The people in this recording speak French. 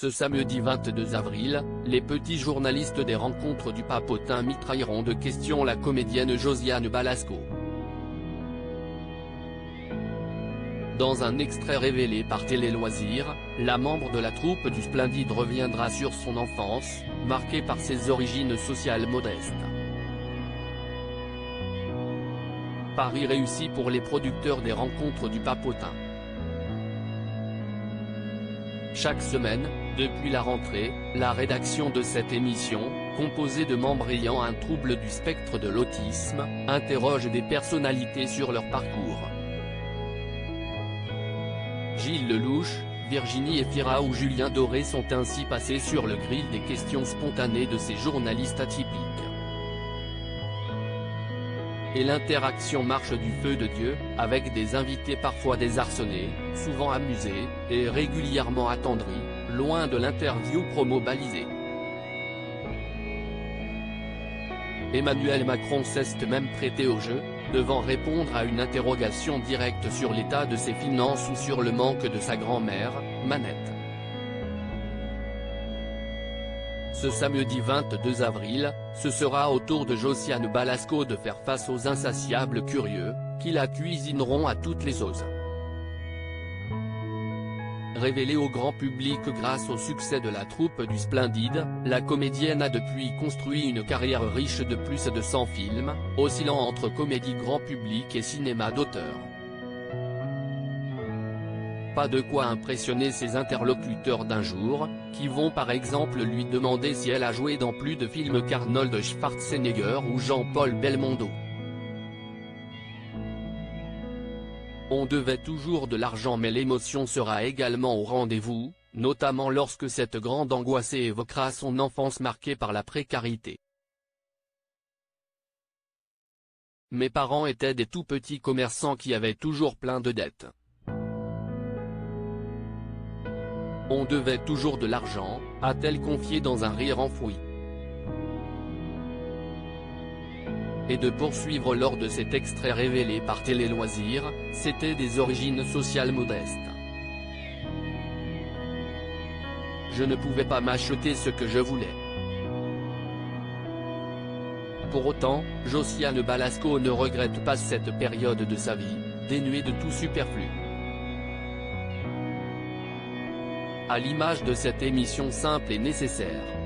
Ce samedi 22 avril, les petits journalistes des rencontres du Papotin mitrailleront de questions la comédienne Josiane Balasco. Dans un extrait révélé par Télé Loisirs, la membre de la troupe du Splendide reviendra sur son enfance, marquée par ses origines sociales modestes. Pari réussi pour les producteurs des rencontres du Papotin. Chaque semaine, depuis la rentrée, la rédaction de cette émission, composée de membres ayant un trouble du spectre de l'autisme, interroge des personnalités sur leur parcours. Gilles Lelouch, Virginie Efira ou Julien Doré sont ainsi passés sur le grill des questions spontanées de ces journalistes atypiques. Et l'interaction marche du feu de Dieu, avec des invités parfois désarçonnés, souvent amusés, et régulièrement attendris, loin de l'interview promo balisée. Emmanuel Macron s'est même prêté au jeu, devant répondre à une interrogation directe sur l'état de ses finances ou sur le manque de sa grand-mère, Manette. Ce samedi 22 avril, ce sera au tour de Josiane Balasco de faire face aux insatiables curieux, qui la cuisineront à toutes les sauces. Révélée au grand public grâce au succès de la troupe du Splendide, la comédienne a depuis construit une carrière riche de plus de 100 films, oscillant entre comédie grand public et cinéma d'auteur. Pas de quoi impressionner ses interlocuteurs d'un jour, qui vont par exemple lui demander si elle a joué dans plus de films qu'Arnold Schwarzenegger ou Jean-Paul Belmondo. On devait toujours de l'argent mais l'émotion sera également au rendez-vous, notamment lorsque cette grande angoissée évoquera son enfance marquée par la précarité. Mes parents étaient des tout petits commerçants qui avaient toujours plein de dettes. On devait toujours de l'argent, a-t-elle confié dans un rire enfoui. Et de poursuivre lors de cet extrait révélé par Télé Loisirs, c'était des origines sociales modestes. Je ne pouvais pas m'acheter ce que je voulais. Pour autant, Josiane Balasco ne regrette pas cette période de sa vie, dénuée de tout superflu. À l'image de cette émission simple et nécessaire.